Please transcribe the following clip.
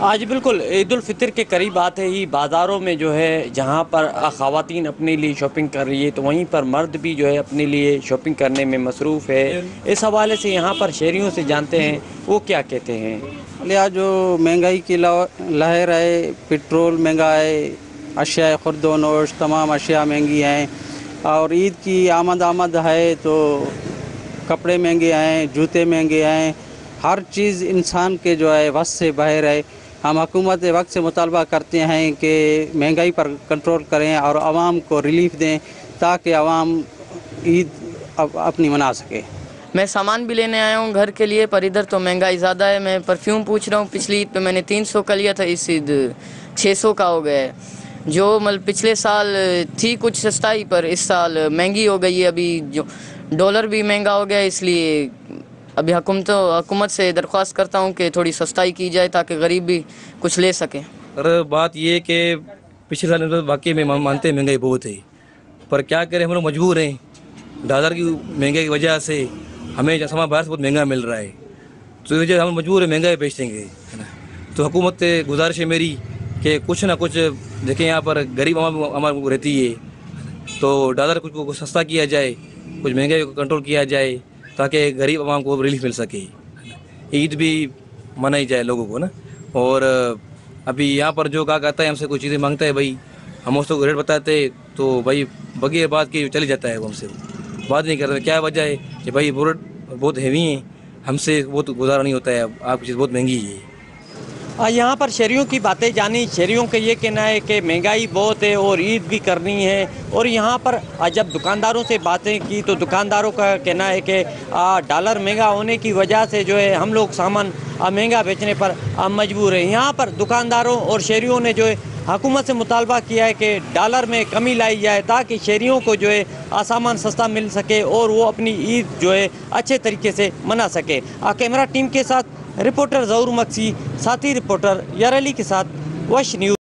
آج بالکل عید الفطر کے قریب آتے ہی بازاروں میں جو ہے جہاں پر خواتین اپنے لیے شاپنگ کر رہی ہے تو وہیں پر مرد بھی جو ہے اپنے لیے شاپنگ کرنے میں مصروف ہے۔ اس حوالے سے یہاں پر شہریوں سے جانتے ہیں وہ کیا کہتے ہیں۔ لہٰذا جو مہنگائی کی لہر ہے، پٹرول مہنگا ہے، اشیاء خرد و نوش تمام اشیاء مہنگی ہیں، اور عید کی آمد ہے تو کپڑے مہنگے ہیں، جوتے مہنگے ہیں، ہر چیز انسان کے جو ہے بس سے باہر ہے۔ ہم حکومت وقت سے مطالبہ کرتے ہیں کہ مہنگائی پر کنٹرول کریں اور عوام کو ریلیف دیں تاکہ عوام عید اپنی منا سکے۔ میں سامان بھی لینے آیا ہوں گھر کے لیے، پر ادھر تو مہنگائی زیادہ ہے۔ میں پرفیوم پوچھ رہا ہوں، پچھلی عید پہ میں نے 300 کا لیا تھا، اس عید 600 کا ہو گیا ہے۔ جو پچھلے سال تھی کچھ سستائی، پر اس سال مہنگی ہو گئی ہے۔ ابھی جو ڈالر بھی مہنگا ہو گیا ہے، اس لیے ابھی حکومت سے درخواست کرتا ہوں کہ تھوڑی سستائی کی جائے تاکہ غریب بھی کچھ لے سکیں۔ بات یہ ہے کہ پچھلے سال واقعی میں مانتے ہیں مہنگائی بہت ہے، پر کیا کریں، ہم لوگ مجبور ہیں۔ ڈالر کی مہنگائی کی وجہ سے ہمیں سامان باہر سے بہت مہنگا مل رہا ہے، تو اس وجہ سے ہم مجبور ہیں مہنگائی بیچیں گے، ہے نا۔ تو حکومت سے گزارش ہے میری کہ کچھ نہ کچھ دیکھیں، یہاں پر غریب عوام رہتی ہے، تو ڈالر کچھ سستا کیا جائے، کچھ مہنگائی کو کنٹرول کیا جائے تاکہ غریب عوام کو ریلیف مل سکے، عید بھی منائی جائے لوگوں کو نا۔ اور ابھی یہاں پر جو کہتا ہے ہم سے کوئی چیزیں مانگتا ہے، بھائی ہم اس کو ریٹ بتاتے تو بھائی بغیر بات کے چلی جاتا ہے، وہ ہم سے بات نہیں کرتا۔ کیا وجہ ہے کہ بھائی بہت ہیوی ہیں، ہم سے بہت گزارا نہیں ہوتا ہے، آپ کی چیز بہت مہنگی ہے۔ یہاں پر شہریوں کی باتیں جانی، شہریوں کا یہ کہنا ہے کہ مہنگائی بہت ہے اور عید بھی کرنی ہے، اور یہاں پر جب دکانداروں سے باتیں کی تو دکانداروں کا کہنا ہے کہ ڈالر مہنگا ہونے کی وجہ سے جو ہے ہم لوگ سامان مہنگا بیچنے پر مجبور ہیں۔ یہاں پر دکانداروں اور شہریوں نے جو ہے حکومت سے مطالبہ کیا ہے کہ ڈالر میں کمی لائی جائے تاکہ شہریوں کو جو ہے سامان سستا مل سکے اور وہ اپنی عید جو ہے اچھے طریقے سے منا سکے۔ کیمرہ ٹیم کے ساتھ رپورٹر ظہور مکسی، ساتھی رپورٹر یار علی کے ساتھ وش نیوز۔